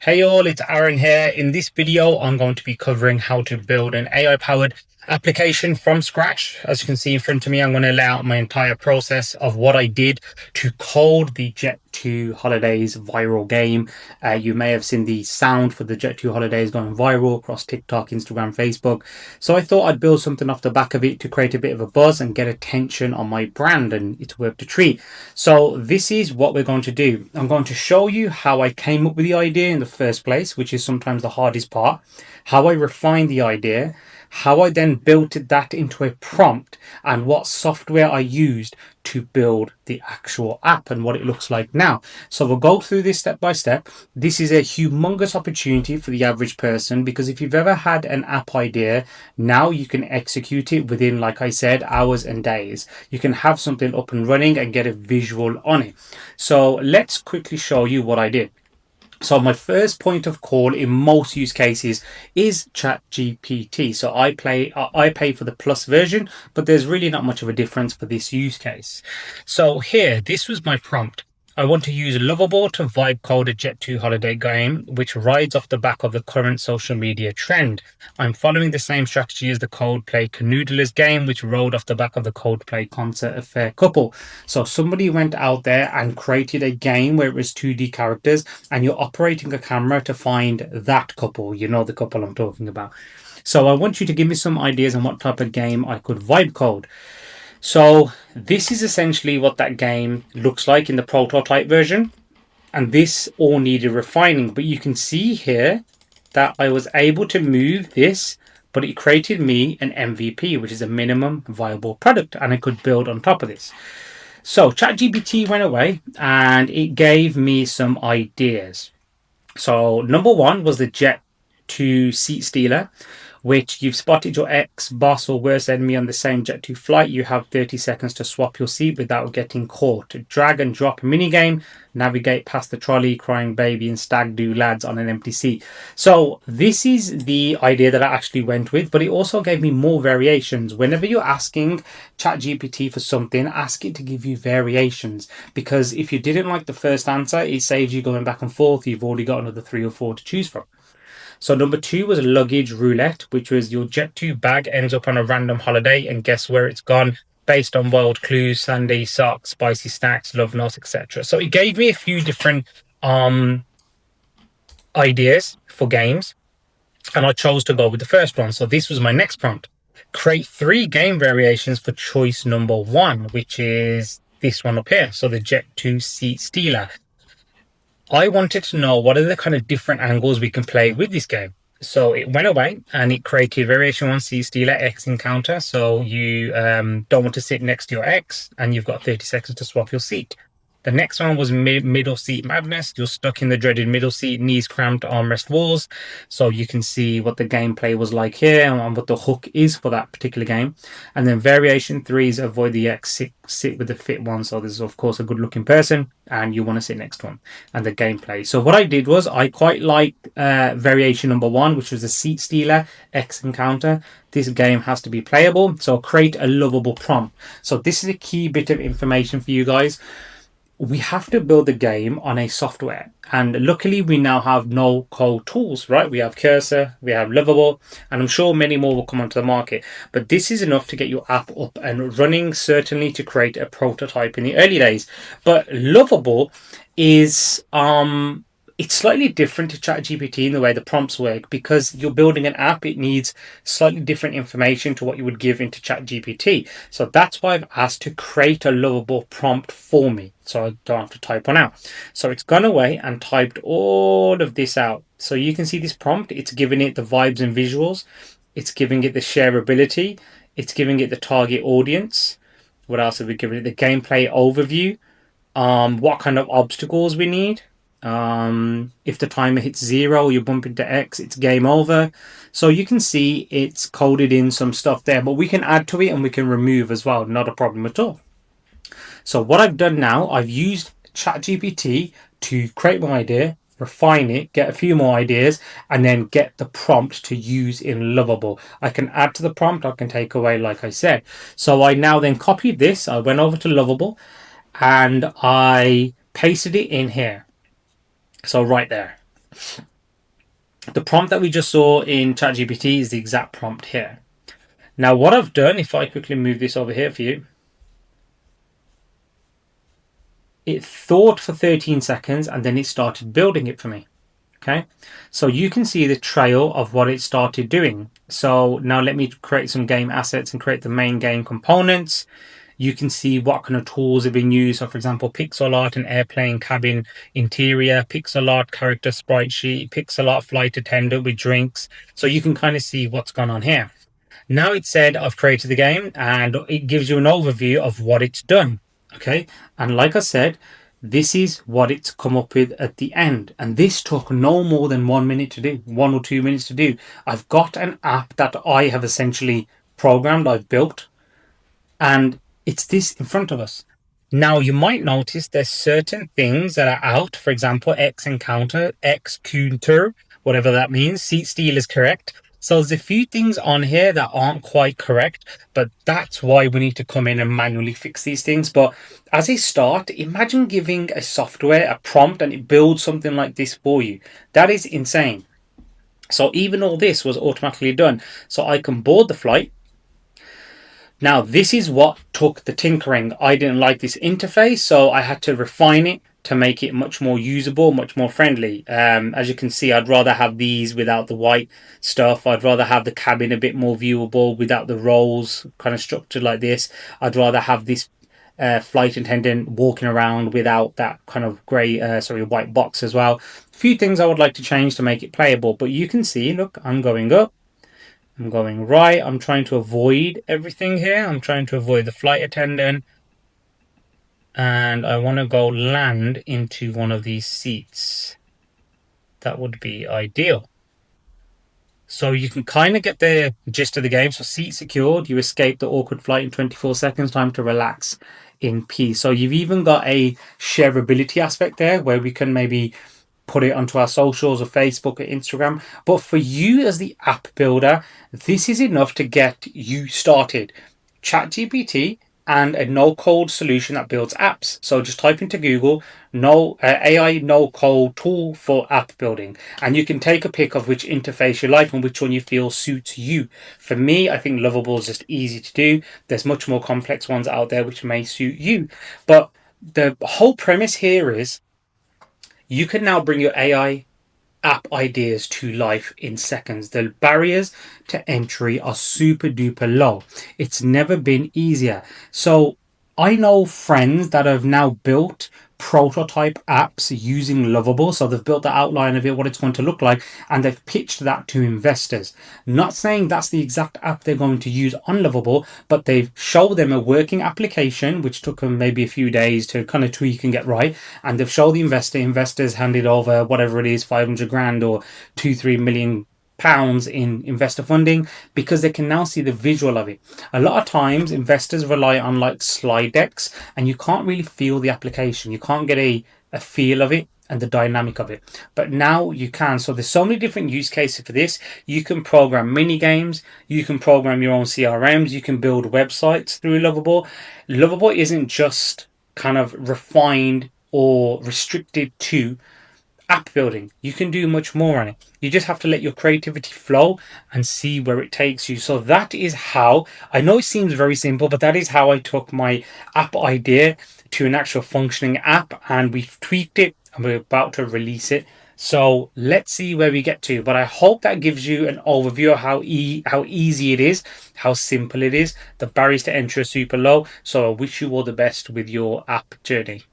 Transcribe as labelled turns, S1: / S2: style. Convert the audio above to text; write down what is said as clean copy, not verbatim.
S1: Hey all, it's Aaron here. In this video, I'm going to be covering how to build an AI-powered application from scratch. As you can see in front of me, I'm going to lay out my entire process of what I did to code the Jet2 Holidays viral game. You may have seen the sound for the Jet2 Holidays going viral across TikTok, Instagram, Facebook. So I thought I'd build something off the back of it to create a bit of a buzz and get attention on my brand, and it's worked a treat. So this is what we're going to do. I'm going to show you how I came up with the idea in the first place, which is sometimes the hardest part, how I refined the idea, how I then built that into a prompt, and what software I used to build the actual app and what it looks like now. So we'll go through this step by step. This is a humongous opportunity for the average person, because if you've ever had an app idea, now you can execute it within, like I said, hours and days. You can have something up and running and get a visual on it. So let's quickly show you what I did. So my first point of call in most use cases is ChatGPT. So I pay for the plus version, but there's really not much of a difference for this use case. So here, this was my prompt. I want to use Lovable to vibe code a Jet2 holiday game, which rides off the back of the current social media trend. I'm following the same strategy as the Coldplay Canoodlers game, which rode off the back of the Coldplay concert A Fair Couple. So somebody went out there and created a game where it was 2D characters, and you're operating a camera to find that couple. You know the couple I'm talking about. So I want you to give me some ideas on what type of game I could vibe code. So this is essentially what that game looks like in the prototype version, and this all needed refining, but you can see here that I was able to move this, but it created me an MVP, which is a minimum viable product, and I could build on top of this. So ChatGPT went away and it gave me some ideas. So number one was the Jet2 seat stealer, which you've spotted your ex, boss, or worst enemy on the same Jet2 flight. You have 30 seconds to swap your seat without getting caught. Drag and drop minigame, navigate past the trolley, crying baby, and stag do lads on an empty seat. So this is the idea that I actually went with, but it also gave me more variations. Whenever you're asking ChatGPT for something, ask it to give you variations, because if you didn't like the first answer, it saves you going back and forth. You've already got another 3 or 4 to choose from. So number 2 was luggage roulette, which was your Jet2 bag ends up on a random holiday and guess where it's gone based on wild clues, Sunday socks, spicy snacks, love notes, etc. So it gave me a few different ideas for games, and I chose to go with the first one. So this was my next prompt. Create 3 game variations for choice number 1, which is this one up here. So the Jet2 seat stealer. I wanted to know what are the kind of different angles we can play with this game. So it went away and it created variation 1 seat stealer X encounter. So you don't want to sit next to your ex and you've got 30 seconds to swap your seat. The next one was middle seat madness. You're stuck in the dreaded middle seat, knees cramped, armrest walls. So you can see what the gameplay was like here and what the hook is for that particular game. And then variation 3 is avoid the X, sit with the fit one. So there's of course a good looking person and you want to sit next one, and the gameplay. So what I did was I quite liked variation number 1, which was the seat stealer X encounter. This game has to be playable. So create a lovable prompt. So this is a key bit of information for you guys. We have to build the game on a software, and luckily we now have no code tools, right? We have Cursor, we have Lovable, and I'm sure many more will come onto the market, but this is enough to get your app up and running, certainly to create a prototype in the early days. But Lovable is it's slightly different to ChatGPT in the way the prompts work, because you're building an app. It needs slightly different information to what you would give into ChatGPT. So that's why I've asked to create a lovable prompt for me, so I don't have to type one out. So it's gone away and typed all of this out. So you can see this prompt. It's giving it the vibes and visuals. It's giving it the shareability. It's giving it the target audience. What else have we given it? The gameplay overview. What kind of obstacles we need. If the timer hits 0, you bump into X, it's game over. So you can see it's coded in some stuff there, but we can add to it and we can remove as well, not a problem at all. So what I've done now, I've used ChatGPT to create my idea, refine it, get a few more ideas, and then get the prompt to use in Lovable. I can add to the prompt, I can take away, like I said. So I now then copied this, I went over to Lovable and I pasted it in here. So right there. The prompt that we just saw in ChatGPT is the exact prompt here. Now, what I've done, if I quickly move this over here for you, it thought for 13 seconds and then it started building it for me. Okay, so you can see the trail of what it started doing. So now let me create some game assets and create the main game components. You can see what kind of tools have been used. So for example, pixel art and airplane cabin interior, pixel art character sprite sheet, pixel art flight attendant with drinks. So you can kind of see what's gone on here. Now it said I've created the game and it gives you an overview of what it's done. Okay. And like I said, this is what it's come up with at the end. And this took no more than 1 minute to do, 1 or 2 minutes to do. I've got an app that I have essentially programmed, I've built, and it's this in front of us. Now you might notice there's certain things that are out. For example, X encounter, X counter, whatever that means. Seat steal is correct. So there's a few things on here that aren't quite correct, but that's why we need to come in and manually fix these things. But as a start, imagine giving a software a prompt and it builds something like this for you. That is insane. So even all this was automatically done. So I can board the flight. Now, this is what took the tinkering. I didn't like this interface, so I had to refine it to make it much more usable, much more friendly. As you can see, I'd rather have these without the white stuff. I'd rather have the cabin a bit more viewable without the roles kind of structured like this. I'd rather have this flight attendant walking around without that kind of grey, white box as well. A few things I would like to change to make it playable, but you can see, look, I'm going up. I'm going right. I'm trying to avoid everything here. I'm trying to avoid the flight attendant. And I want to go land into one of these seats. That would be ideal. So you can kind of get the gist of the game. So seat secured. You escape the awkward flight in 24 seconds. Time to relax in peace. So you've even got a shareability aspect there where we can maybe put it onto our socials or Facebook or Instagram. But for you as the app builder, this is enough to get you started. ChatGPT and a no-code solution that builds apps. So just type into Google, AI no-code tool for app building. And you can take a pick of which interface you like and which one you feel suits you. For me, I think Lovable is just easy to do. There's much more complex ones out there which may suit you. But the whole premise here is you can now bring your AI app ideas to life in seconds. The barriers to entry are super duper low. It's never been easier. So I know friends that have now built prototype apps using Lovable. So they've built the outline of it, what it's going to look like, and they've pitched that to investors. Not saying that's the exact app they're going to use on Lovable, but they've showed them a working application, which took them maybe a few days to kind of tweak and get right. And they've showed the investors handed over whatever it is, 500 grand or 2-3 million pounds in investor funding, because they can now see the visual of it. A lot of times investors rely on like slide decks and you can't really feel the application. You can't get a feel of it and the dynamic of it, but now you can. So there's so many different use cases for this. You can program mini games, you can program your own CRMs, you can build websites through Lovable. Lovable isn't just kind of refined or restricted to app building. You can do much more on it. You just have to let your creativity flow and see where it takes you. So that is how, I know it seems very simple, but that is how I took my app idea to an actual functioning app, and we've tweaked it and we're about to release it. So let's see where we get to. But I hope that gives you an overview of how easy it is, how simple it is. The barriers to entry are super low. So I wish you all the best with your app journey.